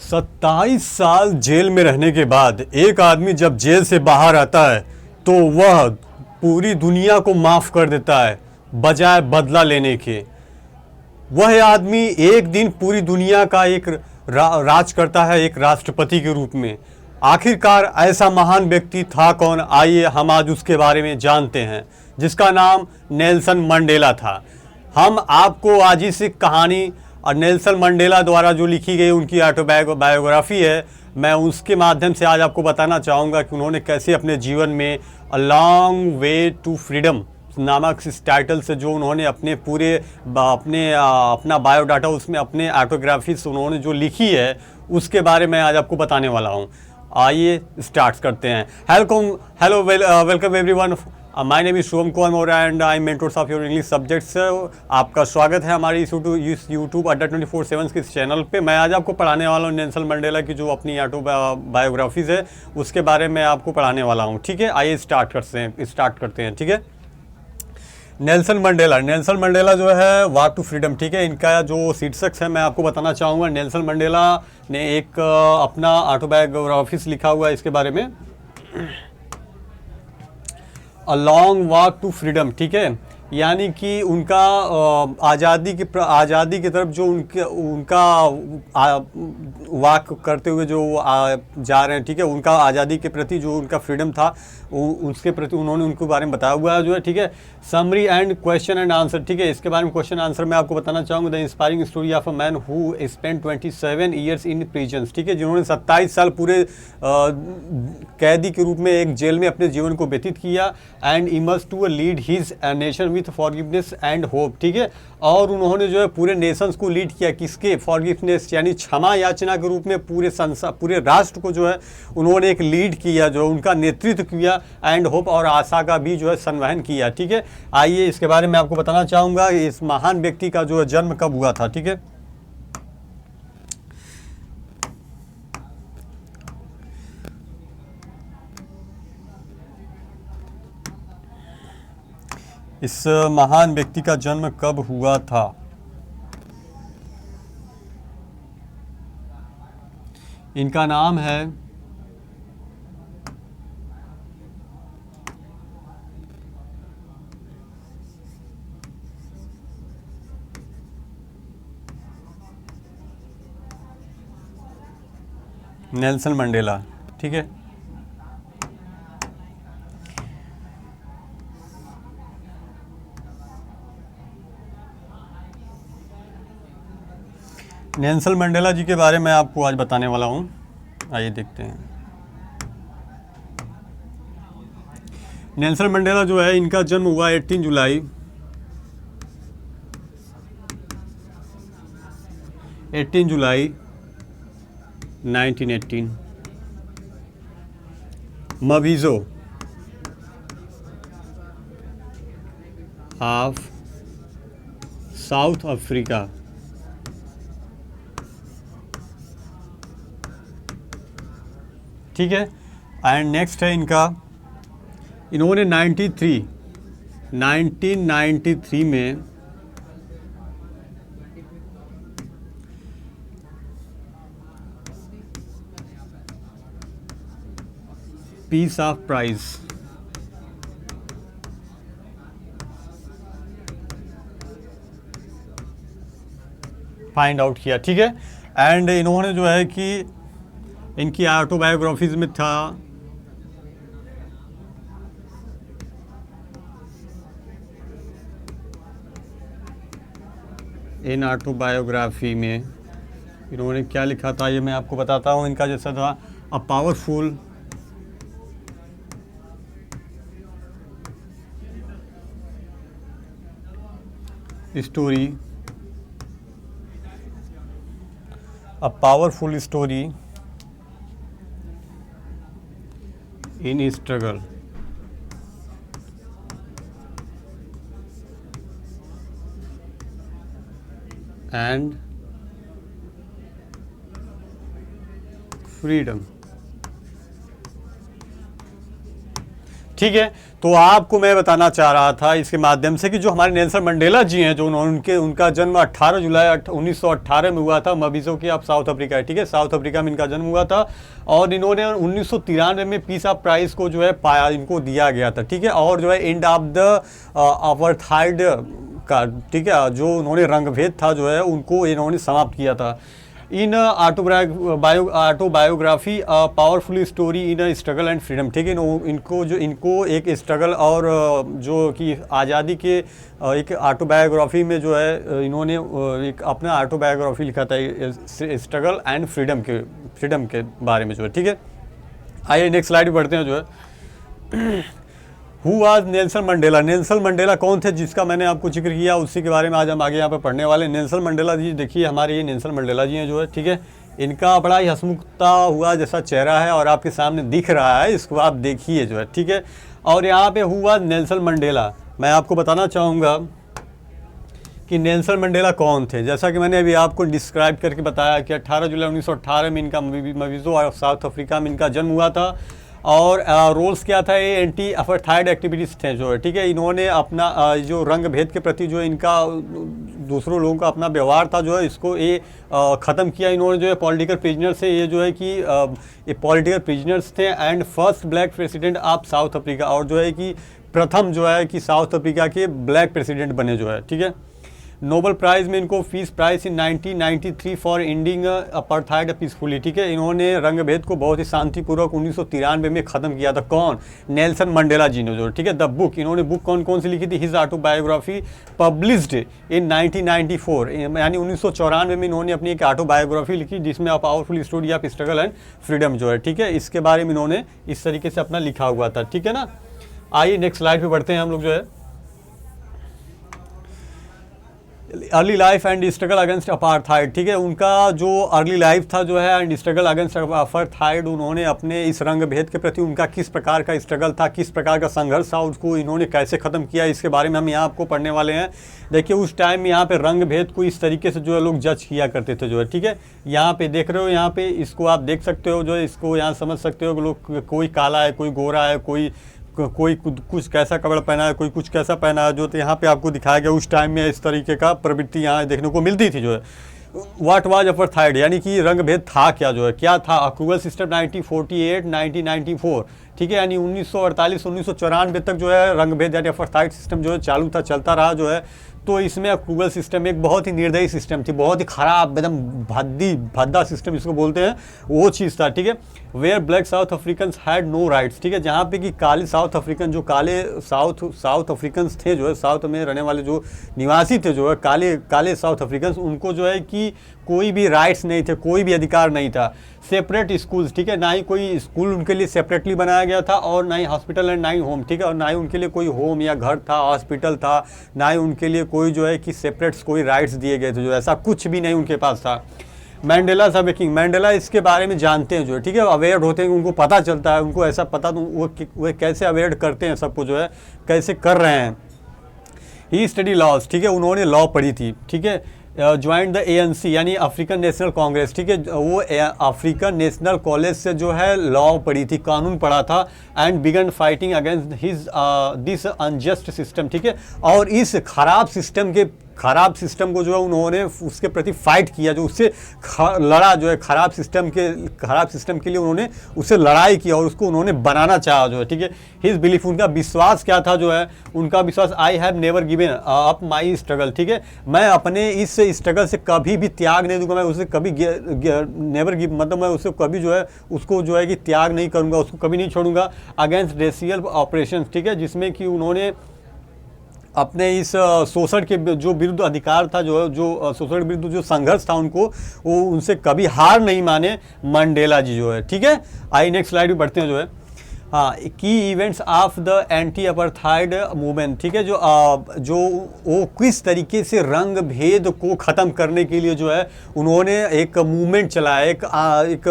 27 साल जेल में रहने के बाद एक आदमी जब जेल से बाहर आता है तो वह पूरी दुनिया को माफ़ कर देता है बजाय बदला लेने के। वह आदमी एक दिन पूरी दुनिया का एक राज करता है एक राष्ट्रपति के रूप में। आखिरकार ऐसा महान व्यक्ति था कौन? आइए हम आज उसके बारे में जानते हैं, जिसका नाम नेल्सन मंडेला था। हम आपको आज इस कहानी और नेल्सन मंडेला द्वारा जो लिखी गई उनकी ऑटोबायोग्राफी है, मैं उसके माध्यम से आज आपको बताना चाहूँगा कि उन्होंने कैसे अपने जीवन में a long way to freedom नामक इस टाइटल से जो उन्होंने अपने पूरे अपना बायोडाटा उसमें अपने ऑटोग्राफीज उन्होंने जो लिखी है उसके बारे में आज आपको बताने वाला हूँ। आइए स्टार्ट करते हैं। Hello welcome everyone, my name is Shubham Kumar Maurya and I am mentors of your English subjects. आपका स्वागत है हमारी इस यूट्यूब अड्डा 24/7 के चैनल पे। मैं आज आपको पढ़ाने वाला हूँ नेल्सन मंडेला की जो अपनी ऑटोबायोग्राफीज़ है उसके बारे में आपको पढ़ाने वाला हूँ। ठीक है, आइए स्टार्ट करते हैं। ठीक है, नेल्सन मंडेला जो है वॉक टू फ्रीडम। ठीक है, इनका जो शीर्षक है मैं आपको बताना चाहूँगा। नेल्सन मंडेला ने एक अपना ऑटोबायोग्राफीज लिखा हुआ है इसके बारे में, a long walk to freedom. ठीक है, यानी कि उनका आज़ादी की तरफ जो उनका वॉक करते हुए जो जा रहे हैं। ठीक है, उनका आज़ादी के प्रति जो उनका फ्रीडम था उसके प्रति उन्होंने उनके बारे में बताया हुआ है जो है। ठीक है, summary and question and answer. ठीक है, इसके बारे में क्वेश्चन आंसर मैं आपको बताना चाहूँगा। The inspiring story of a man who spend 27 years in prisons. ठीक है, जिन्होंने 27 साल पूरे कैदी के रूप में एक जेल में अपने जीवन को व्यतीत किया and emerge to lead his nation with forgiveness and hope. ठीक है, और उन्होंने जो है पूरे नेशंस को लीड किया किसके? फॉरगिवनेस यानी क्षमा याचना के रूप में पूरे राष्ट्र को जो है उन्होंने एक लीड किया, जो उनका नेतृत्व किया एंड होप और आशा का भी जो है संवहन किया। ठीक है, आइए इसके बारे में आपको बताना चाहूँगा इस महान व्यक्ति का जो है जन्म कब हुआ था। ठीक है, इस महान व्यक्ति का जन्म कब हुआ था? इनका नाम है नेल्सन मंडेला। ठीक है, नेल्सन मंडेला जी के बारे में आपको आज बताने वाला हूँ। आइए देखते हैं। नेल्सन मंडेला जो है इनका जन्म हुआ 18 जुलाई 1918 मवीज़ो ऑफ साउथ अफ्रीका। ठीक है, एंड नेक्स्ट है इनका, इन्होंने 1993 में peace of prize find out किया। ठीक है, एंड इन्होंने जो है कि इनकी ऑटोबायोग्राफीज में था इन ऑटोबायोग्राफी में इन्होंने क्या लिखा था ये मैं आपको बताता हूँ। इनका जैसा था a powerful story in struggle and freedom। ठीक है। तो आपको मैं बताना चाह रहा था इसके माध्यम से कि जो हमारे नेल्सन मंडेला जी हैं, जो उनका जन्म 18 जुलाई 1918 में हुआ था मबीजो के, आप साउथ अफ्रीका है, ठीक है, साउथ अफ्रीका में इनका जन्म हुआ था। और इन्होंने 1993 में पीस ऑफ प्राइज को जो है पाया, इनको दिया गया था, ठीक है। और जो है एंड ऑफ द अपार्थाइड का, ठीक है, जो उन्होंने रंगभेद था जो है उनको इन्होंने समाप्त किया था। इन autobiography powerful story in struggle and freedom, ठीक है। इनको एक स्ट्रगल और जो कि आज़ादी के एक ऑटोबायोग्राफी में जो है इन्होंने एक अपना ऑटोबायोग्राफी लिखा था स्ट्रगल एंड फ्रीडम के बारे में जो है, ठीक है। आइए नेक्स्ट स्लाइड पे बढ़ते हैं जो है। Who was Nelson Mandela? Nelson Mandela कौन थे जिसका मैंने आपको जिक्र किया, उसी के बारे में आज हम आगे यहाँ पे पढ़ने वाले। नेल्सन मंडेला जी, देखिए हमारे ये नेल्सन मंडेला जी हैं जो है, ठीक है। इनका बड़ा ही हंसमुखता हुआ जैसा चेहरा है और आपके सामने दिख रहा है, इसको आप देखिए जो है, ठीक है। और यहाँ पे हु वाज नेल्सन मंडेला, मैं आपको बताना चाहूँगा कि नेल्सन मंडेला कौन थे। जैसा कि मैंने अभी आपको डिस्क्राइब करके बताया कि 18 जुलाई 1918 में इनका मबीजो और साउथ अफ्रीका में इनका जन्म हुआ था। और रोल्स क्या था, ये एंटी अपार्थाइड एक्टिविटीज़ थे जो है, ठीक है। इन्होंने अपना जो रंग भेद के प्रति जो इनका दूसरों लोगों का अपना व्यवहार था जो है, इसको ये ख़त्म किया इन्होंने जो है। पॉलिटिकल प्रिजनर से ये जो है कि ये पॉलिटिकल प्रिजनर्स थे and first black president of South Africa, और जो है कि प्रथम जो है कि साउथ अफ्रीका के ब्लैक प्रेसिडेंट बने जो है, ठीक है। नोबेल प्राइज़ में इनको peace prize in 1993 for ending apartheid peacefully, ठीक है। इन्होंने रंगभेद को बहुत ही शांतिपूर्वक 1993 में ख़त्म किया था। कौन? नेल्सन मंडेला जी ने जो, ठीक है। द बुक, इन्होंने बुक कौन कौन सी लिखी थी? हिज ऑटोबायोग्राफी पब्लिश्ड इन 1994, यानी 1994 में इन्होंने अपनी एक ऑटोबायोग्राफी लिखी जिसमें a powerful story of struggle and freedom जो है, ठीक है, इसके बारे में इन्होंने इस तरीके से अपना लिखा हुआ था, ठीक है ना। आइए नेक्स्ट स्लाइड पे बढ़ते हैं हम लोग जो है। Early life and struggle against apartheid, ठीक है। उनका जो अर्ली लाइफ था जो है एंड स्ट्रगल अगेंस्ट अपार्थाइड, उन्होंने अपने इस रंग भेद के प्रति उनका किस प्रकार का स्ट्रगल था, किस प्रकार का संघर्ष था, उसको इन्होंने कैसे ख़त्म किया, इसके बारे में हम यहाँ आपको पढ़ने वाले हैं। देखिए उस टाइम में यहाँ पे रंग भेद को इस तरीके से जो है लोग जज किया करते थे जो है, ठीक है। यहाँ पे देख रहे हो, यहाँ पे इसको आप देख सकते हो जो है, इसको यहाँ समझ सकते हो कि लोग कोई काला है, कोई गोरा है, कोई कुछ कैसा कपड़ा पहना है, कोई कुछ कैसा पहना है, जो तो यहाँ पे आपको दिखाया गया। उस टाइम में इस तरीके का प्रवृत्ति यहाँ देखने को मिलती थी जो है। व्हाट वाज अपार्थाइड, यानी कि रंग भेद था क्या जो है, क्या था? अक्रूवल सिस्टम 1948 1994, ठीक है, यानी 1948 1994 तक जो है रंग भेद यानी अपार्थाइड सिस्टम जो है चालू था, चलता रहा जो है। तो इसमें अक्रूवल सिस्टम एक बहुत ही निर्दयी सिस्टम थी, बहुत ही ख़राब, एकदम भद्दा सिस्टम इसको बोलते हैं, वो चीज़ था, ठीक है। Where black South African had no rights, ठीक है, जहाँ पे कि काले साउथ अफ्रीकन, जो काले साउथ अफ्रीकन थे जो है, साउथ में रहने वाले जो निवासी थे जो है, काले साउथ अफ्रीकन, उनको जो है कि कोई भी राइट्स नहीं थे, कोई भी अधिकार नहीं था। सेपरेट स्कूल्स, ठीक है, ना ही कोई स्कूल उनके लिए सेपरेटली बनाया गया था, और ना ही हॉस्पिटल एंड ना ही होम, ठीक है, और ना ही उनके लिए कोई होम या घर था, हॉस्पिटल था, ना ही उनके लिए कोई जो है कि सेपरेट कोई राइट्स दिए गए थे, जो ऐसा कुछ भी नहीं उनके पास था। मैंडेला सब किंग, मैंडेला इसके बारे में जानते हैं जो है, ठीक है, अवेयर होते हैं, उनको पता चलता है, उनको ऐसा पता, तो वो कैसे अवेयर करते हैं सबको जो है, कैसे कर रहे हैं। ही स्टडी लॉज, ठीक है, उन्होंने लॉ पढ़ी थी, ठीक है। ज्वाइन द ANC यानी अफ्रीकन नेशनल कांग्रेस, ठीक है, वो अफ्रीकन नेशनल कॉलेज से जो है लॉ पढ़ी थी, कानून पढ़ा था। And begin fighting against his this unjust system, ठीक है, और इस खराब सिस्टम को जो है उन्होंने उसके प्रति फाइट किया, जो उससे लड़ा जो है, खराब सिस्टम के लिए उन्होंने उससे लड़ाई की और उसको उन्होंने बनाना चाहा जो है, ठीक है। हिज बिलीफ, उनका विश्वास क्या था जो है, उनका विश्वास, I have never given up my struggle, ठीक है, मैं अपने इस स्ट्रगल से कभी भी त्याग नहीं दूंगा, मैं उसे कभी नेवर गिव, मतलब मैं उसे कभी जो है उसको जो है कि त्याग नहीं करूंगा, उसको कभी नहीं छोड़ूंगा। अगेंस्ट रेशियल ऑपरेशन, ठीक है, जिसमें कि उन्होंने अपने इस शोषण के जो विरुद्ध अधिकार था, जो शोषण के विरुद्ध जो संघर्ष था उनको, वो उनसे कभी हार नहीं माने मंडेला जी जो है, ठीक है। आइए नेक्स्ट स्लाइड भी बढ़ते हैं जो है। हाँ, की events of the anti apartheid movement, ठीक है, जो वो किस तरीके से रंग भेद को ख़त्म करने के लिए जो है उन्होंने एक मूवमेंट चलाया, एक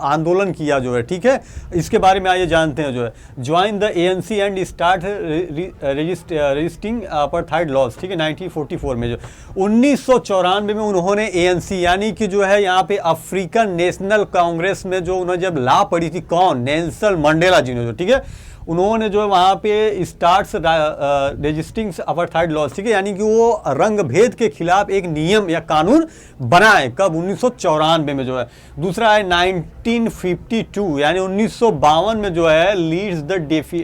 आंदोलन किया जो है, ठीक है, इसके बारे में आइए जानते हैं जो है। Join the ANC and start resisting apartheid laws, ठीक है, 1944 में जो 1994 में उन्होंने ANC यानी कि जो है यहाँ पे अफ्रीकन नेशनल कांग्रेस में जो उन्होंने जब लॉ पढ़ी थी, कौन? नेल्सन मंडेला जी ने जो, ठीक है, उन्होंने जो है वहाँ पे स्टार्ट्स रजिस्टिंग अपार्थाइड लॉज, ठीक है, यानी कि वो रंग भेद के खिलाफ एक नियम या कानून बनाए, कब 1994 में जो है। दूसरा है 1952 यानी 1952 में जो है लीड्स द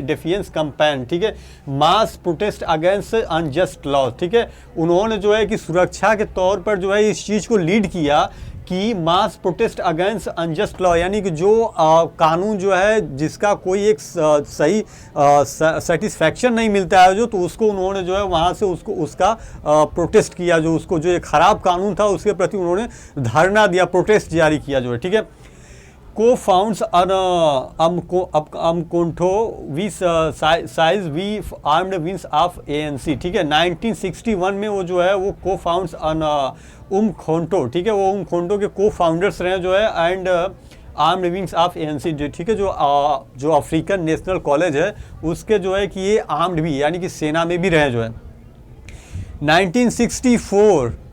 डेफियंस कैंपेन, ठीक है, मास प्रोटेस्ट अगेंस्ट अनजस्ट लॉज, ठीक है, उन्होंने जो है कि सुरक्षा के तौर पर जो है इस चीज़ को लीड किया कि मास प्रोटेस्ट अगेंस्ट अनजस्ट लॉ, यानी कि जो कानून जो है जिसका कोई एक सही सेटिस्फैक्शन नहीं मिलता है जो, तो उसको उन्होंने जो है वहाँ से उसका प्रोटेस्ट किया, जो उसको जो एक ख़राब कानून था उसके प्रति उन्होंने धरना दिया, प्रोटेस्ट जारी किया जो है, ठीक है। को founds Umkhonto we Sizwe armed wings of ANC, ठीक है, 1961 में वो जो है वो को फाउंड्स उमखोंटो, ठीक है, वो उमखोंटो के को फाउंडर्स रहे जो है and armed wings of ANC, ठीक है, जो अफ्रीकन नेशनल कॉलेज है उसके जो है कि ये आर्म्ड भी यानी कि सेना में भी रहे जो है।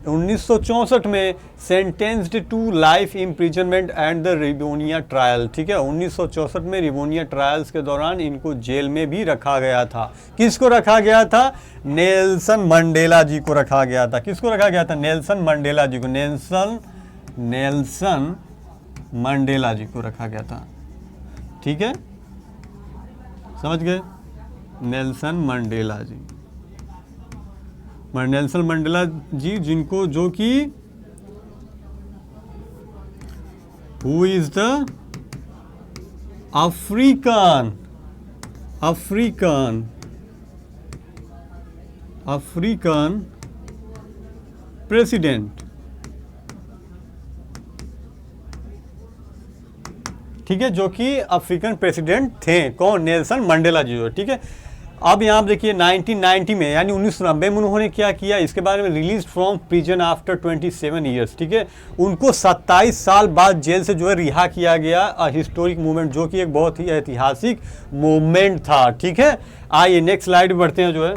1964 में sentenced to life imprisonment and the Rivonia trial, ठीक है, 1964 में रिवोनिया ट्रायल्स के दौरान इनको जेल में भी रखा गया था। किसको रखा गया था? नेल्सन मंडेला जी को रखा गया था। किसको रखा गया था? नेल्सन मंडेला जी को, नेल्सन मंडेला जी को रखा गया था, ठीक है, समझ गए, नेल्सन मंडेला जी, नेल्सन मंडेला जी जिनको जो कि who is the African president, ठीक है, जो कि अफ्रीकन प्रेसिडेंट थे, कौन? नेल्सन मंडेला जी, ठीक है। अब यहाँ देखिए 1990 में यानी 1990 में उन्होंने क्या किया, इसके बारे में, release from prison after 27 years, ठीक है, उनको 27 साल बाद जेल से जो है रिहा किया गया। हिस्टोरिक मूवमेंट जो कि एक बहुत ही ऐतिहासिक मूवमेंट था, ठीक है। आइए नेक्स्ट स्लाइड बढ़ते हैं जो है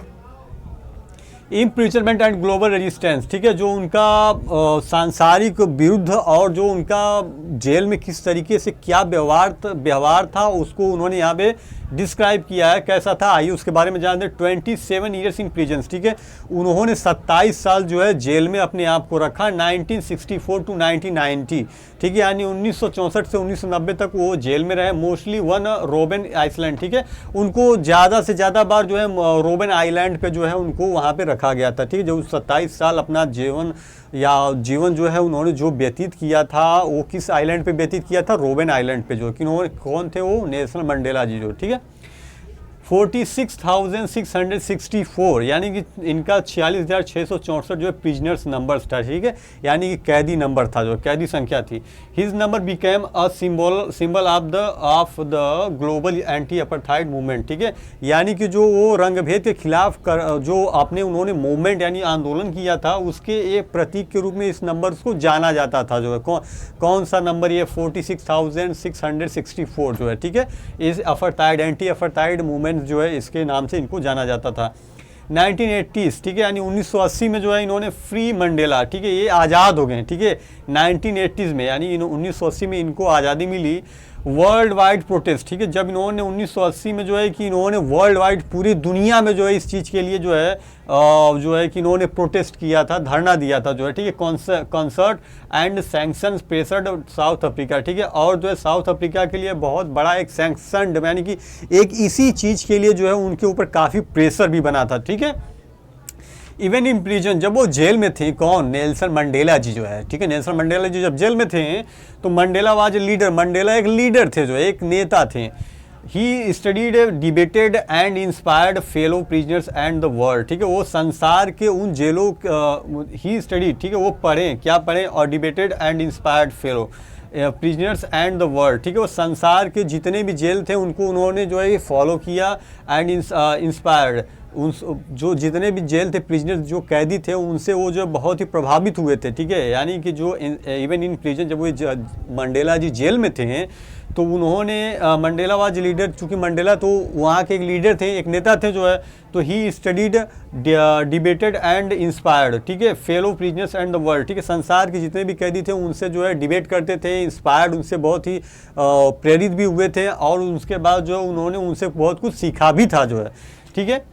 इम्प्रिजनमेंट एंड ग्लोबल रेजिस्टेंस, ठीक है, जो उनका सांसारिक विरुद्ध और जो उनका जेल में किस तरीके से क्या व्यवहार था उसको उन्होंने यहाँ पे डिस्क्राइब किया है, कैसा था, आइए उसके बारे में जानते हैं। 27 ईयर्स इन प्रिजन, ठीक है, उन्होंने 27 साल जो है जेल में अपने आप को रखा, 1964 टू 1990, ठीक है, यानी 1964 से 1990 तक वो जेल में रहे। मोस्टली वन रोबेन आइसलैंड, ठीक है, उनको ज़्यादा से ज़्यादा बार जो है रोबेन आइलैंड पे जो है उनको वहाँ पे रखा गया था, ठीक है। जो 27 साल अपना जीवन जो है उन्होंने जो व्यतीत किया था वो किस आइलैंड पे व्यतीत किया था? रोबेन आइलैंड पे, जो कि उन्होंने, कौन थे वो? नेल्सन मंडेला जी जो, ठीक है। 46,664 यानी कि इनका 46,664 जो है प्रिजनर्स नंबर्स था, ठीक है, यानी कि कैदी नंबर था, जो कैदी संख्या थी। His number became a symbol of the global anti apartheid movement, ठीक है, यानी कि जो वो रंगभेद के खिलाफ जो आपने उन्होंने मूवमेंट यानी आंदोलन किया था उसके एक प्रतीक के रूप में इस नंबर को जाना जाता था, जो है कौन सा नंबर? ये 46,664 जो है, ठीक है, इस अपार्थाइड एंटी अपार्थाइड मूवमेंट जो है इसके नाम से इनको जाना जाता था। 1980s, ठीक है, यानी 1980 में जो है इन्होंने फ्री मंडेला, ठीक है, ये आज़ाद हो गए, ठीक है, 1980s में, यानी 1980 में इनको आज़ादी मिली। वर्ल्ड वाइड प्रोटेस्ट, ठीक है, जब इन्होंने 1980 में जो है कि इन्होंने वर्ल्ड वाइड पूरी दुनिया में जो है इस चीज़ के लिए जो है कि इन्होंने प्रोटेस्ट किया था, धरना दिया था जो है, ठीक है, concert and sanction pressured south Africa, ठीक है, और जो है साउथ अफ्रीका के लिए बहुत बड़ा एक सैंक्शन यानी कि एक इसी चीज़ के लिए जो है उनके ऊपर काफ़ी प्रेशर भी बना था, ठीक है। इवन इन प्रिजन, जब वो जेल में थे, कौन? नेल्सन मंडेला जी जो है, ठीक है, नेल्सन मंडेला जी जब जेल में थे तो मंडेला वाज लीडर, मंडेला एक लीडर थे, जो एक नेता थे। He studied, debated and inspired fellow prisoners and the world, ठीक है, वो संसार के उन जेलों ही स्टडी, ठीक है, वो पढ़ें, क्या पढ़ें? और debated and inspired fellow prisoners and the world, ठीक है, वो संसार के जितने भी जेल थे उनको उन्होंने जो है फॉलो किया एंड इंस्पायर्ड उन जो जितने भी जेल थे, प्रिजनर जो कैदी थे, उनसे वो जो बहुत ही प्रभावित हुए थे, ठीक है। यानी कि जो इवन इन प्रिजन, जब वो मंडेला जी जेल में थे तो उन्होंने मंडेला वाज लीडर, चूँकि मंडेला तो वहाँ के एक लीडर थे, एक नेता थे जो है, तो he studied, debated and inspired, ठीक है, fellow prisoners and the world, ठीक है। संसार के जितने भी कैदी थे उनसे जो है डिबेट करते थे, इंस्पायर्ड, उनसे बहुत ही प्रेरित भी हुए थे, और उसके बाद जो उन्होंने उनसे बहुत कुछ सीखा भी था जो है, ठीक है।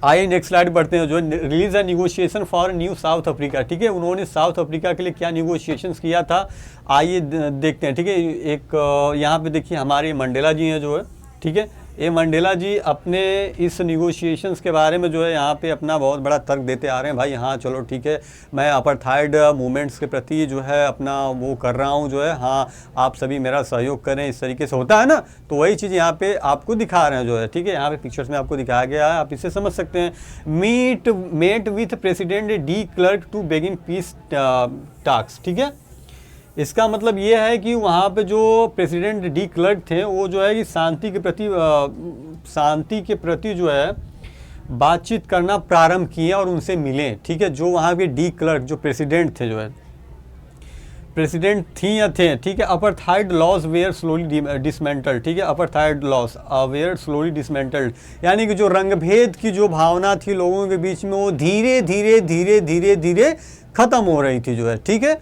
आइए नेक्स्ट स्लाइड बढ़ते हैं, जो release a negotiation for new south Africa, ठीक है। उन्होंने साउथ अफ्रीका के लिए क्या निगोशिएशंस किया था, आइए देखते हैं, ठीक है। एक यहाँ पे देखिए हमारे मंडेला जी हैं जो है, ठीक है। ये मंडेला जी अपने इस निगोशिएशंस के बारे में जो है यहाँ पे अपना बहुत बड़ा तर्क देते आ रहे हैं, भाई हाँ चलो ठीक है, मैं अपार्थाइड मूवमेंट्स के प्रति जो है अपना वो कर रहा हूँ जो है, हाँ आप सभी मेरा सहयोग करें, इस तरीके से होता है ना। तो वही चीज़ यहाँ पे आपको दिखा रहे हैं जो है, ठीक है। यहाँ पे पिक्चर्स में आपको दिखाया गया है, आप इसे समझ सकते हैं। Met with president de Klerk to begin peace talks, ठीक है। इसका मतलब ये है कि वहाँ पे जो प्रेसिडेंट डी क्लर्क थे वो जो है कि शांति के प्रति जो है बातचीत करना प्रारंभ किए और उनसे मिले, ठीक है। जो वहाँ के डी क्लर्क जो प्रेसिडेंट थे जो है, प्रेसिडेंट थी या थे, ठीक है। Apartheid laws were slowly dismantled, ठीक है। Apartheid laws were slowly dismantled, यानी कि जो रंगभेद की जो भावना थी लोगों के बीच में वो धीरे धीरे धीरे धीरे धीरे खत्म हो रही थी जो है, ठीक है।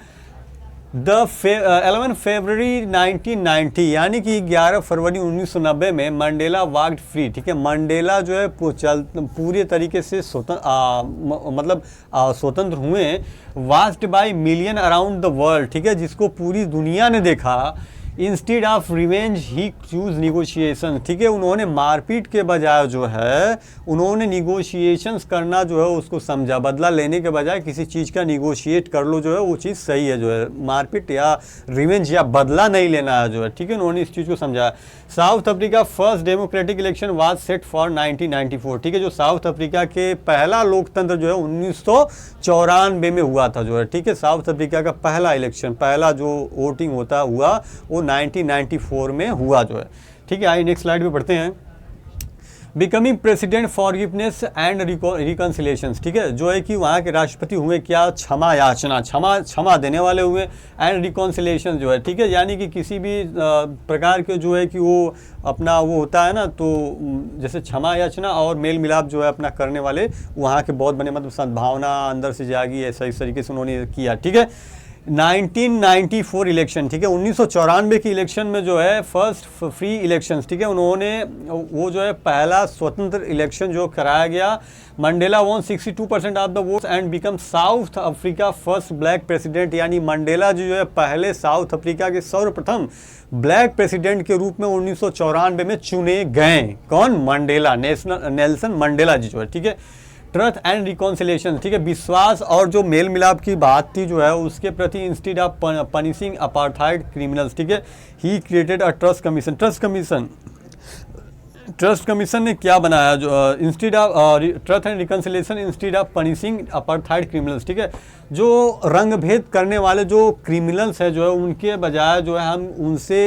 11 फरवरी 1990, यानी कि 11 फरवरी 1990 में मंडेला वॉक्ड फ्री, ठीक है। मंडेला जो है पूरे तरीके से स्वतंत्र हुए, watched by million around the world, ठीक है, जिसको पूरी दुनिया ने देखा। Instead of revenge he chose negotiation, ठीक है। उन्होंने मारपीट के बजाय जो है उन्होंने निगोशिएशंस करना जो है उसको समझा, बदला लेने के बजाय किसी चीज़ का निगोशिएट कर लो जो है वो चीज़ सही है जो है, मारपीट या रिवेंज या बदला नहीं लेना है जो है, ठीक है। उन्होंने इस चीज़ को समझा। South Africa first democratic election was set for 1994, ठीक है। जो साउथ अफ्रीका के पहला लोकतंत्र जो है 1994 में हुआ था जो है, ठीक है। साउथ अफ्रीका का पहला इलेक्शन, पहला जो वोटिंग हुआ वो 1994 में हुआ जो है, ठीक है। आइए नेक्स्ट स्लाइड पे बढ़ते हैं। Becoming president forgiveness and reconciliation, ठीक है। जो है कि वहाँ के राष्ट्रपति हुए क्या, क्षमा याचना, क्षमा देने वाले हुए, एंड रिकन्सिलेशन जो है, ठीक है। यानी कि किसी भी प्रकार के जो है कि वो अपना वो होता है ना, तो जैसे क्षमा याचना और मेल मिलाप जो है अपना करने वाले वहाँ के बहुत बने, मतलब सद्भावना अंदर से जागी, ऐसा इस तरीके से उन्होंने किया, ठीक है। 1994 इलेक्शन, ठीक है। 1994 की इलेक्शन में जो है फर्स्ट फ्री इलेक्शंस, ठीक है, उन्होंने वो जो है पहला स्वतंत्र इलेक्शन जो कराया गया। Mandela won 62% of the votes and become South Africa first black president, यानी मंडेला जो है पहले साउथ अफ्रीका के सर्वप्रथम ब्लैक प्रेसिडेंट के रूप में 1994 में चुने गए। कौन? मंडेला, नेल्सन मंडेला जी जो है, ठीक है। ट्रस्ट एंड रिकॉन्सिलेशन, ठीक है, विश्वास और जो मेल मिलाप की बात थी जो है उसके प्रति instead of punishing apartheid criminals, ठीक है, he created a trust commission. Trust commission ने क्या बनाया, जो instead of trust and reconciliation instead of punishing apartheid criminals, ठीक है। जो रंग भेद करने वाले जो क्रिमिनल्स है जो है उनके बजाय जो है हम उनसे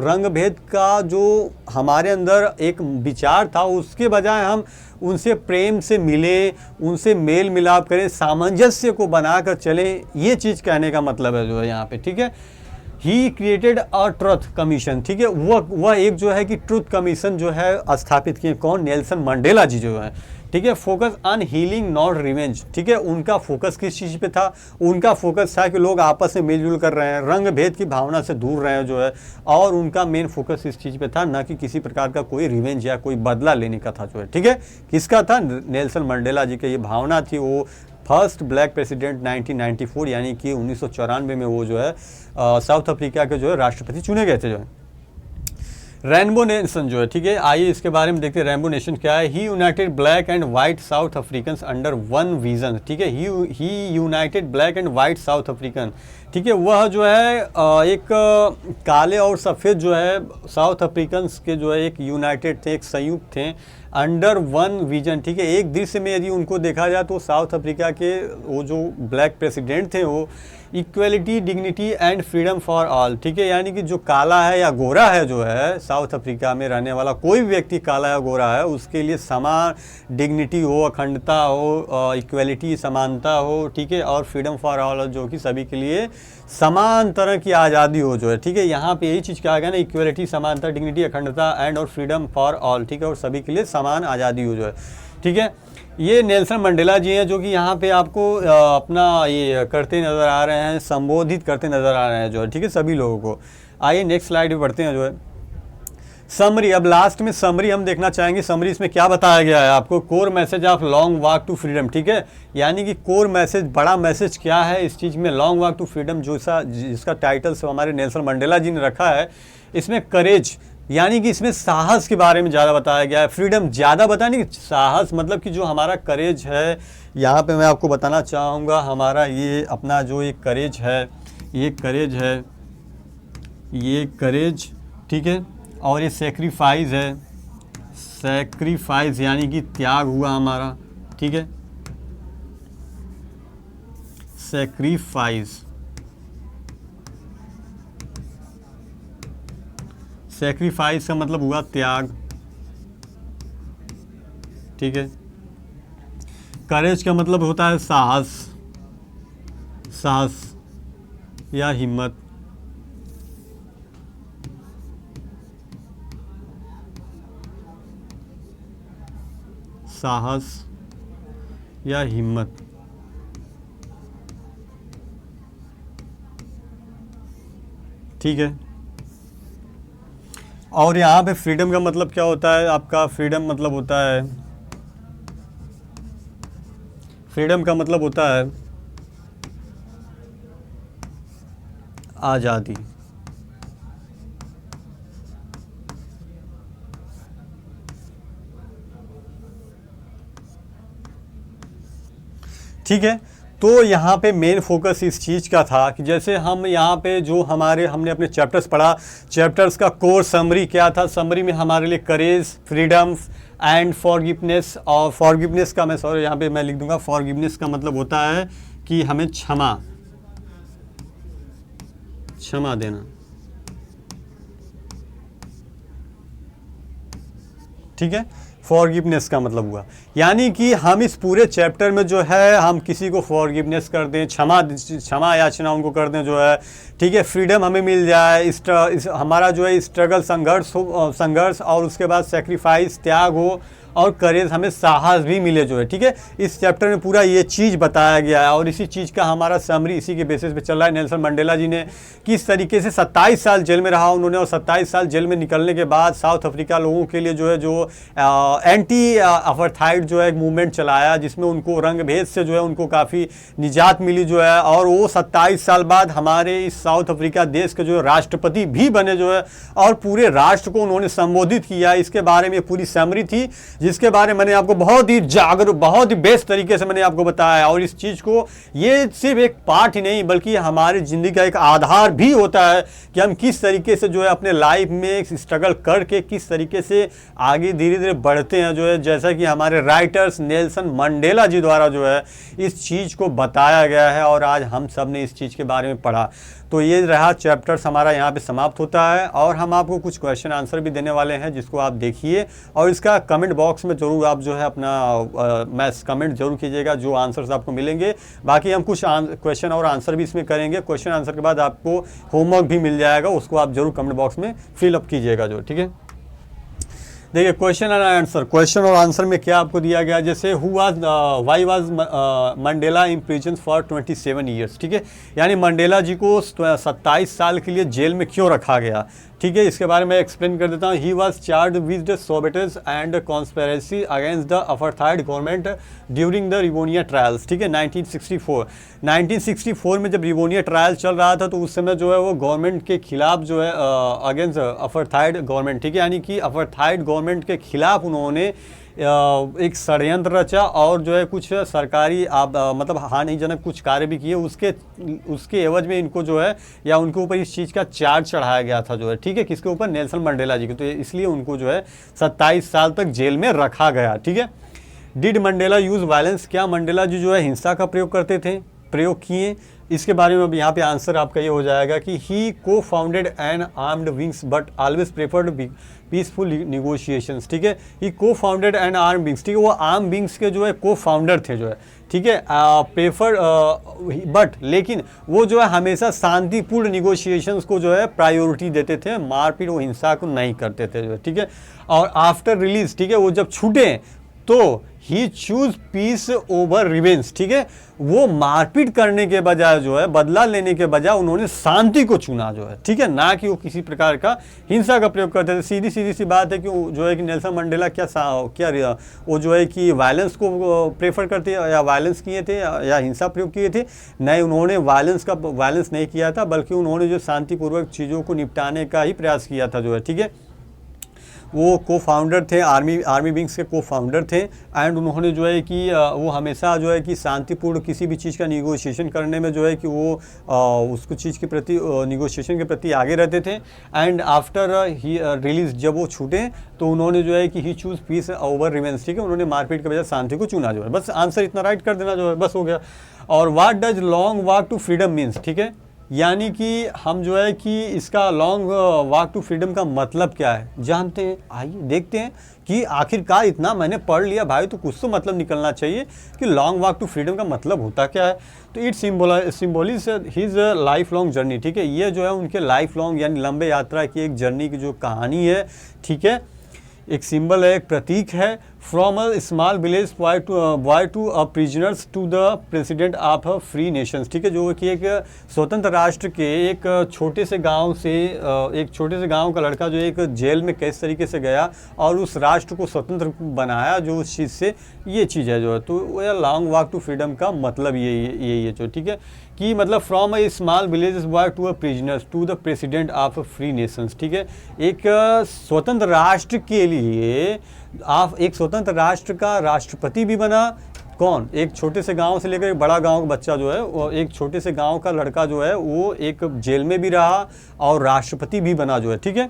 रंग भेद का जो हमारे अंदर एक विचार था उसके बजाय हम उनसे प्रेम से मिले, उनसे मेल मिलाप करें, सामंजस्य को बनाकर चलें, ये चीज़ कहने का मतलब है जो है यहाँ पे, ठीक है। He created a truth commission, ठीक है, वह एक जो है कि ट्रुथ कमीशन जो है स्थापित किए। कौन? नेल्सन मंडेला जी जो है, ठीक है। Focus on healing not revenge, ठीक है। उनका फोकस किस चीज़ पे था? उनका फोकस था कि लोग आपस में मिलजुल कर रहे हैं, रंग भेद की भावना से दूर रहे हैं जो है, और उनका मेन फोकस इस चीज़ पे था, ना कि किसी प्रकार का कोई रिवेंज या कोई बदला लेने का था जो है, ठीक है। किसका था? नेल्सन मंडेला जी की ये भावना थी। वो फर्स्ट ब्लैक प्रेसिडेंट 1994 यानी कि 1994 में वो जो है साउथ अफ्रीका के जो है राष्ट्रपति चुने गए थे जो है। रेनबो नेशन जो है, ठीक है, आइए इसके बारे में देखते हैं रेनबो नेशन क्या है। He united black and white South African under one vision, ठीक है। He united black and white South African, ठीक है। वह जो है एक काले और सफ़ेद जो है साउथ अफ्रीकन्स के जो है एक यूनाइटेड थे, एक संयुक्त थे अंडर वन विजन। ठीक है, एक दृश्य में यदि उनको देखा जाए तो साउथ अफ्रीका के वो जो ब्लैक प्रेसिडेंट थे वो equality, dignity and freedom for all. ठीक है, यानी कि जो काला है या गोरा है जो है साउथ अफ्रीका में रहने वाला कोई भी व्यक्ति काला या गोरा है उसके लिए समान डिग्निटी हो, अखंडता हो, इक्वलिटी समानता हो। ठीक है, और फ्रीडम फॉर ऑल जो कि सभी के लिए समान तरह की आज़ादी हो जो है। ठीक है, यहाँ पे यही चीज़ कहा गया ना, इक्वलिटी, समानता, डिग्निटी, अखंडता एंड और फ्रीडम फॉर ऑल। ठीक है, और सभी के लिए समान आज़ादी हो जो है। ठीक है, ये नेल्सन मंडेला जी हैं जो कि यहाँ पे आपको अपना ये करते नज़र आ रहे हैं, संबोधित करते नज़र आ रहे हैं जो है। ठीक है, सभी लोगों को। आइए नेक्स्ट स्लाइड पे बढ़ते हैं जो है समरी। अब लास्ट में समरी हम देखना चाहेंगे। समरी इसमें क्या बताया गया है आपको, core message of long walk to freedom. ठीक है, यानी कि कोर मैसेज, बड़ा मैसेज क्या है इस चीज़ में, लॉन्ग वॉक टू फ्रीडम जो जिसका टाइटल से हमारे नेल्सन मंडेला जी ने रखा है। इसमें करेज यानी कि इसमें साहस के बारे में ज़्यादा बताया गया है, फ्रीडम ज़्यादा बताया नहीं, साहस मतलब कि जो हमारा करेज है यहाँ पे मैं आपको बताना चाहूँगा, हमारा ये अपना जो एक करेज है, ये करेज है, ये करेज। ठीक है, और ये सेक्रीफाइस है, सेक्रीफाइस यानी कि त्याग हुआ हमारा। ठीक है, सेक्रीफाइस, सेक्रीफाइस का मतलब हुआ त्याग। ठीक है, करेज का मतलब होता है साहस, साहस या हिम्मत। साहस या हिम्मत। ठीक है, और यहाँ पे फ्रीडम का मतलब क्या होता है आपका, फ्रीडम मतलब होता है, फ्रीडम का मतलब होता है आज़ादी। ठीक है, तो यहाँ पे मेन फोकस इस चीज़ का था कि जैसे हम यहाँ पे जो हमने अपने चैप्टर्स पढ़ा, चैप्टर्स का कोर समरी क्या था, समरी में हमारे लिए करेज, फ्रीडम एंड फॉरगिवनेस। और फॉरगिवनेस का मैं सॉरी यहाँ पे मैं लिख दूंगा, फॉरगिवनेस का मतलब होता है कि हमें क्षमा देना। ठीक है, फॉरगिवनेस का मतलब हुआ यानी कि हम इस पूरे चैप्टर में जो है हम किसी को फॉरगिवनेस कर दें, क्षमा याचना उनको कर दें जो है। ठीक है, फ्रीडम हमें मिल जाए, हमारा जो है स्ट्रगल, संघर्ष और उसके बाद सेक्रीफाइस, त्याग हो, और करेज, हमें साहस भी मिले जो है। ठीक है, इस चैप्टर में पूरा ये चीज़ बताया गया है और इसी चीज़ का हमारा समरी इसी के बेसिस पे चल रहा है। नेल्सन मंडेला जी ने किस तरीके से 27 साल जेल में रहा उन्होंने, और 27 साल जेल में निकलने के बाद साउथ अफ्रीका लोगों के लिए जो है जो एंटी अपार्थाइड जो है एक मूवमेंट चलाया, जिसमें उनको रंग भेद से जो है उनको काफ़ी निजात मिली जो है, और वो 27 साल बाद हमारे इस साउथ अफ्रीका देश के जो है राष्ट्रपति भी बने जो है, और पूरे राष्ट्र को उन्होंने संबोधित किया। इसके बारे में पूरी समरी थी जिसके बारे में मैंने आपको बहुत ही बेस्ट तरीके से मैंने आपको बताया। और इस चीज़ को, ये सिर्फ एक पार्ट ही नहीं बल्कि हमारी ज़िंदगी का एक आधार भी होता है कि हम किस तरीके से जो है अपने लाइफ में स्ट्रगल करके किस तरीके से आगे धीरे धीरे बढ़ते हैं जो है, जैसा कि हमारे राइटर्स नेल्सन मंडेला जी द्वारा जो है इस चीज़ को बताया गया है और आज हम सब ने इस चीज़ के बारे में पढ़ा। तो ये रहा चैप्टर्स हमारा यहाँ पे समाप्त होता है, और हम आपको कुछ क्वेश्चन आंसर भी देने वाले हैं जिसको आप देखिए, और इसका कमेंट बॉक्स में ज़रूर आप जो है अपना मैस कमेंट जरूर कीजिएगा जो आंसर्स आपको मिलेंगे। बाकी हम कुछ क्वेश्चन और आंसर भी इसमें करेंगे, क्वेश्चन आंसर के बाद आपको होमवर्क भी मिल जाएगा, उसको आप जरूर कमेंट बॉक्स में फिलअप कीजिएगा जो। ठीक है, देखिए क्वेश्चन एंड आंसर, क्वेश्चन और आंसर में क्या आपको दिया गया, जैसे why was Mandela in prison for 27 years. ठीक है, यानी मंडेला जी को 27 साल के लिए जेल में क्यों रखा गया। ठीक है, इसके बारे में एक्सप्लेन कर देता हूँ। He was charge with sabotage and conspiracy against the apartheid government during the Rivonia trials. ठीक है, 1964 में जब रिवोनिया ट्रायल चल रहा था तो उस समय जो है वो गवर्नमेंट के खिलाफ जो है अगेंस्ट अपार्थाइड गवर्नमेंट। ठीक है, यानी कि अपार्थाइड गवर्नमेंट गवर्नमेंट के खिलाफ उन्होंने एक षड्यंत्र रचा और जो है कुछ सरकारी मतलब हानिजनक कुछ कार्य भी किए। उसके एवज में इनको जो है या उनके ऊपर इस चीज़ का चार्ज चढ़ाया गया था जो है, ठीक है, किसके ऊपर, नेल्सन मंडेला जी के। तो इसलिए उनको जो है 27 साल तक जेल में रखा गया, ठीक है। डिड मंडेला यूज़ वायलेंस, क्या मंडेला जी जो है हिंसा का प्रयोग करते थे, प्रयोग किए? इसके बारे में अब यहाँ पे आंसर आपका ये हो जाएगा कि ही को founded N armed wings but always preferred peaceful negotiations, ठीक है। ही को फाउंडेड एन आर्म विंग्स, ठीक है, वो आर्म विंग्स के जो है को फाउंडर थे जो है, ठीक है। प्रेफर बट लेकिन वो जो है हमेशा शांतिपूर्ण निगोशिएशंस को जो है प्रायोरिटी देते थे, मारपीट वो हिंसा को नहीं करते थे जो है, ठीक है। और आफ्टर रिलीज, ठीक है, वो जब छूटे तो ही चूज पीस ओवर रिवेंज, ठीक है। वो मारपीट करने के बजाय जो है, बदला लेने के बजाय उन्होंने शांति को चुना जो है, ठीक है, ना कि वो किसी प्रकार का हिंसा का प्रयोग करते थे। सीधी सी बात है कि जो है कि नेल्सन मंडेला क्या वो जो है कि वायलेंस को प्रेफर करते या वायलेंस किए थे या हिंसा प्रयोग किए थे? नहीं, उन्होंने वायलेंस नहीं किया था, बल्कि उन्होंने जो शांतिपूर्वक चीज़ों को निपटाने का ही प्रयास किया था जो है, ठीक है। वो को फाउंडर थे, आर्मी विंग्स के को फाउंडर थे। एंड उन्होंने जो है कि वो हमेशा जो है कि शांतिपूर्ण किसी भी चीज़ का निगोशिएशन करने में जो है कि वो उसको चीज़ के प्रति निगोशिएशन के प्रति आगे रहते थे। एंड आफ्टर ही रिलीज, जब वो छूटे तो उन्होंने जो है कि ही चूज पीस ओवर रिवेंज, ठीक है, उन्होंने मारपीट के बजाय शांति को चुना जो है। बस आंसर इतना राइट कर देना जो है, बस हो गया। और what does long walk to freedom means, ठीक है, यानी कि हम जो है कि इसका लॉन्ग वॉक टू फ्रीडम का मतलब क्या है जानते हैं। आइए देखते हैं कि आखिरकार इतना मैंने पढ़ लिया भाई, तो कुछ तो मतलब निकलना चाहिए कि लॉन्ग वॉक टू फ्रीडम का मतलब होता क्या है। तो it symbolises his life long journey, ठीक है, ये जो है उनके लाइफ लॉन्ग यानी लंबे यात्रा की एक जर्नी की जो कहानी है, ठीक है, एक सिंबल है, एक प्रतीक है। From a small village boy to a prisoners to the president of a free nations, ठीक है, जो कि एक स्वतंत्र राष्ट्र के एक छोटे से गांव का लड़का जो एक जेल में किस तरीके से गया और उस राष्ट्र को स्वतंत्र बनाया, जो उस चीज़ से, ये चीज़ है जो है। तो यह लॉन्ग वॉक टू फ्रीडम का मतलब यही है जो, ठीक है, कि मतलब from a small village boy to a prisoners to the president of free nations, ठीक है, एक स्वतंत्र राष्ट्र के लिए आप एक स्वतंत्र राष्ट्र का राष्ट्रपति भी बना। कौन? एक छोटे से गांव से लेकर एक बड़ा गांव का बच्चा जो है, वो एक छोटे से गांव का लड़का जो है वो एक जेल में भी रहा और राष्ट्रपति भी बना जो है, ठीक है।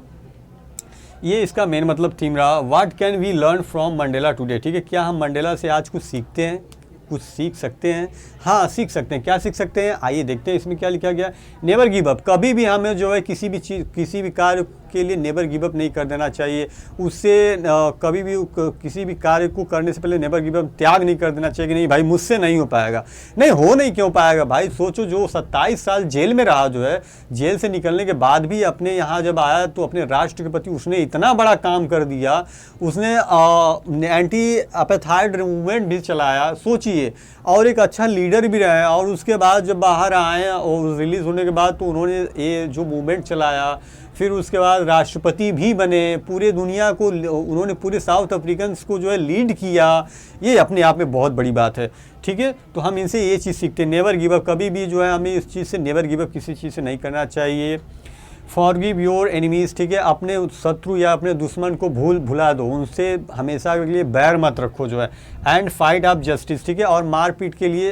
ये इसका मेन मतलब थीम रहा। What can we learn from Mandela today, ठीक है, क्या हम मंडेला से आज कुछ सीखते हैं, कुछ सीख सकते हैं? हाँ, सीख सकते हैं। क्या सीख सकते हैं? आइए देखते हैं इसमें क्या लिखा गया। नेवर गिव अप, कभी भी हमें जो है किसी भी कार्य के लिए नेवर गिव अप नहीं कर देना चाहिए। उससे कभी भी किसी भी कार्य को करने से पहले नेवर गिव अप, त्याग नहीं कर देना चाहिए कि नहीं भाई मुझसे नहीं हो पाएगा। नहीं क्यों पाएगा भाई, सोचो जो 27 साल जेल में रहा जो है, जेल से निकलने के बाद भी अपने यहाँ जब आया तो अपने राष्ट्र के प्रति उसने इतना बड़ा काम कर दिया। उसने एंटी अपेथाइड मूवमेंट भी चलाया, सोचिए, और एक अच्छा लीडर भी रहे। और उसके बाद जब बाहर आए और रिलीज़ होने के बाद तो उन्होंने ये जो मूवमेंट चलाया, फिर उसके बाद राष्ट्रपति भी बने, पूरे दुनिया को उन्होंने, पूरे साउथ अफ्रीकन्स को जो है लीड किया। ये अपने आप में बहुत बड़ी बात है, ठीक है। तो हम इनसे ये चीज़ सीखते हैं, नेवर गिव अप, कभी भी जो है हमें इस चीज़ से नेवर गिव अप किसी चीज़ से नहीं करना चाहिए। फॉरगिव योर एनिमीज़, ठीक है, अपने शत्रु या अपने दुश्मन को भुला दो, उनसे हमेशा के लिए बैर मत रखो जो है। एंड फाइट ऑफ जस्टिस, ठीक है, और मारपीट के लिए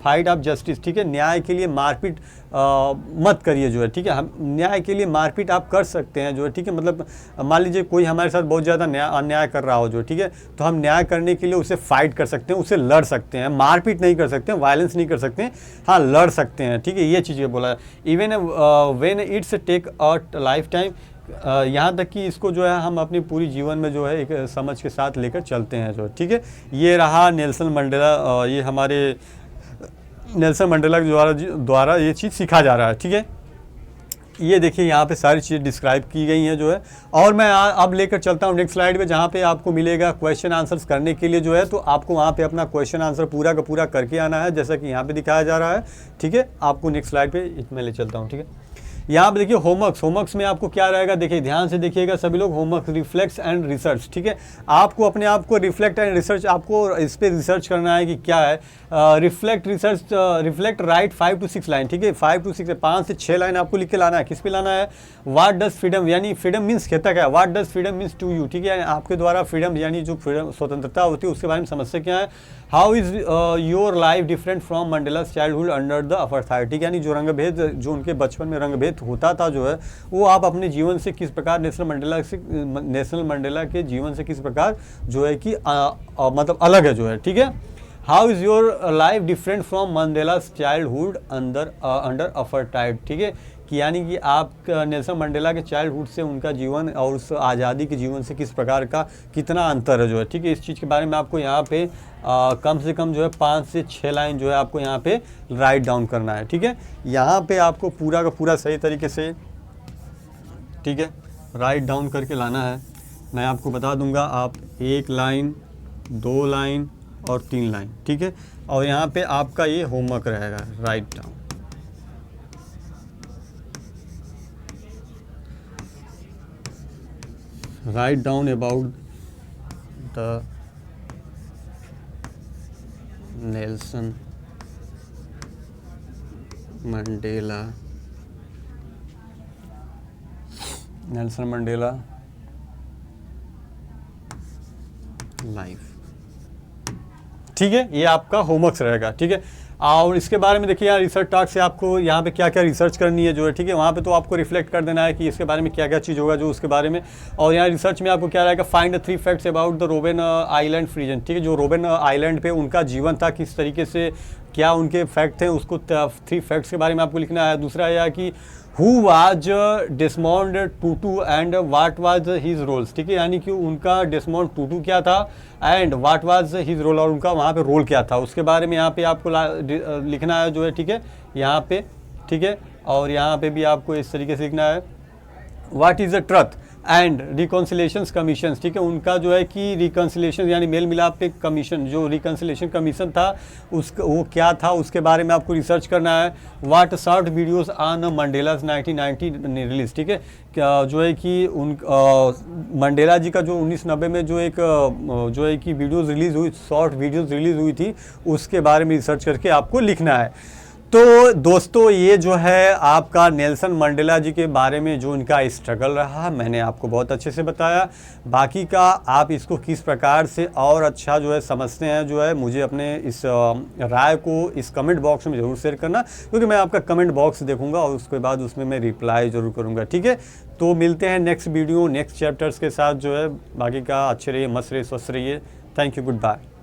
फाइट ऑफ जस्टिस, ठीक है, न्याय के लिए मारपीट मत करिए जो है, ठीक है। हम न्याय के लिए मारपीट आप कर सकते हैं जो है, ठीक है, मतलब मान लीजिए कोई हमारे साथ बहुत ज़्यादा अन्याय कर रहा हो जो, ठीक है, तो हम न्याय करने के लिए उसे फाइट कर सकते हैं, उसे लड़ सकते हैं, मारपीट नहीं कर सकते हैं, वायलेंस नहीं कर सकते हैं, हाँ लड़ सकते हैं, ठीक है, ये चीज़ें बोला है। Even when it's take a lifetime, यहाँ तक कि इसको जो है हम अपनी पूरी जीवन में जो है एक समझ के साथ लेकर चलते हैं जो, ठीक है। ये रहा नेल्सन मंडेला, ये हमारे नेल्सन मंडेला के द्वारा ये चीज़ सीखा जा रहा है, ठीक है। ये देखिए यहाँ पे सारी चीज़ डिस्क्राइब की गई हैं जो है। और मैं अब लेकर चलता हूँ नेक्स्ट स्लाइड पे, जहाँ पे आपको मिलेगा क्वेश्चन आंसर्स करने के लिए जो है, तो आपको वहाँ पे अपना क्वेश्चन आंसर पूरा का पूरा करके आना है, जैसा कि यहाँ पे दिखाया जा रहा है, ठीक है। आपको नेक्स्ट स्लाइड पे इसमें ले चलता हूँ, ठीक है। यहाँ पे देखिए होमवर्क्स में आपको क्या रहेगा, देखिए ध्यान से देखिएगा सभी लोग, होमवर्क रिफ्लेक्ट्स एंड रिसर्च, ठीक है। आपको अपने आप को रिफ्लेक्ट एंड रिसर्च, आपको इस पर रिसर्च करना है कि क्या है रिफ्लेक्ट राइट 5 to 6 लाइन, ठीक है। 5 to 6 5 से 6 लाइन आपको लिख के लाना है। किस पे लाना है, व्हाट डज फ्रीडम, यानी फ्रीडम मीन्स कहता क्या है, what does freedom means to you, ठीक है। यानी आपके द्वारा फ्रीडम यानी जो फ्रीडम स्वतंत्रता होती है उसके बारे में समस्या क्या है। How is your life different from Mandela's childhood under the apartheid, ठीक है। यानी जो रंगभेद, जो उनके बचपन में रंगभेद होता था जो है, वो आप अपने जीवन से किस प्रकार नेशनल मंडेला के जीवन से किस प्रकार जो है कि मतलब अलग है जो है, ठीक है। How is your life different from Mandela's childhood under apartheid, ठीक है। कि यानी कि आप नेल्सन मंडेला के चाइल्डहुड से उनका जीवन और उस आज़ादी के जीवन से किस प्रकार का कितना अंतर है जो है, ठीक है। इस चीज़ के बारे में आपको यहाँ पे कम से कम जो है 5 से 6 लाइन जो है आपको यहाँ पे राइट डाउन करना है, ठीक है। यहाँ पे आपको पूरा का पूरा सही तरीके से, ठीक है, राइट डाउन करके लाना है। मैं आपको बता दूंगा, आप 1 लाइन 2 लाइन और 3 लाइन, ठीक है। और यहाँ पे आपका ये होमवर्क रहेगा, write down. Write down about the Nelson Mandela life, ठीक है। ये आपका होमवर्क रहेगा, ठीक है। और इसके बारे में देखिए यहाँ रिसर्च टॉक से आपको यहाँ पे क्या क्या रिसर्च करनी है जो है, ठीक है। वहाँ पे तो आपको रिफ्लेक्ट कर देना है कि इसके बारे में क्या क्या चीज़ होगा जो उसके बारे में। और यहाँ रिसर्च में आपको क्या रहेगा, find the 3 facts about the Robben Island prison, ठीक है। जो रोबेन आइलैंड पे उनका जीवन था, किस तरीके से क्या उनके फैक्ट थे, उसको 3 फैक्ट्स के बारे में आपको लिखना है। दूसरा यह कि who was Desmond Tutu and what was his roles, ठीक है। यानी कि उनका डेस्मोंड टूटू क्या था and what was his role, और उनका वहाँ पे रोल क्या था उसके बारे में यहाँ पे आपको लिखना है जो है, ठीक है, यहाँ पे, ठीक है। और यहाँ पे भी आपको इस तरीके से लिखना है, what is the truth and reconciliation commission, ठीक है। उनका जो है कि रिकॉन्सिलेशन यानी मेल मिलाप पे कमीशन, जो रिकॉन्सिलेशन कमीशन था उसका वो क्या था उसके बारे में आपको रिसर्च करना है। What short videos on Mandela's 1990 release, ठीक है। जो है कि उन मंडेला जी का जो 1990 में जो एक जो है कि वीडियोज़ रिलीज़ हुई, शॉर्ट वीडियोज़ रिलीज़ हुई थी, उसके बारे में रिसर्च करके आपको लिखना है। तो दोस्तों ये जो है आपका नेल्सन मंडेला जी के बारे में जो इनका स्ट्रगल रहा, मैंने आपको बहुत अच्छे से बताया। बाकी का आप इसको किस प्रकार से और अच्छा जो है समझते हैं जो है, मुझे अपने इस राय को इस कमेंट बॉक्स में ज़रूर शेयर करना, क्योंकि मैं आपका कमेंट बॉक्स देखूंगा और उसके बाद उसमें मैं रिप्लाई ज़रूर करूँगा, ठीक है। तो मिलते हैं नेक्स्ट वीडियो नेक्स्ट चैप्टर्स के साथ जो है। बाकी का अच्छे रहिए, मस्त रहिए, स्वस्थ रहिए। Thank you, good bye.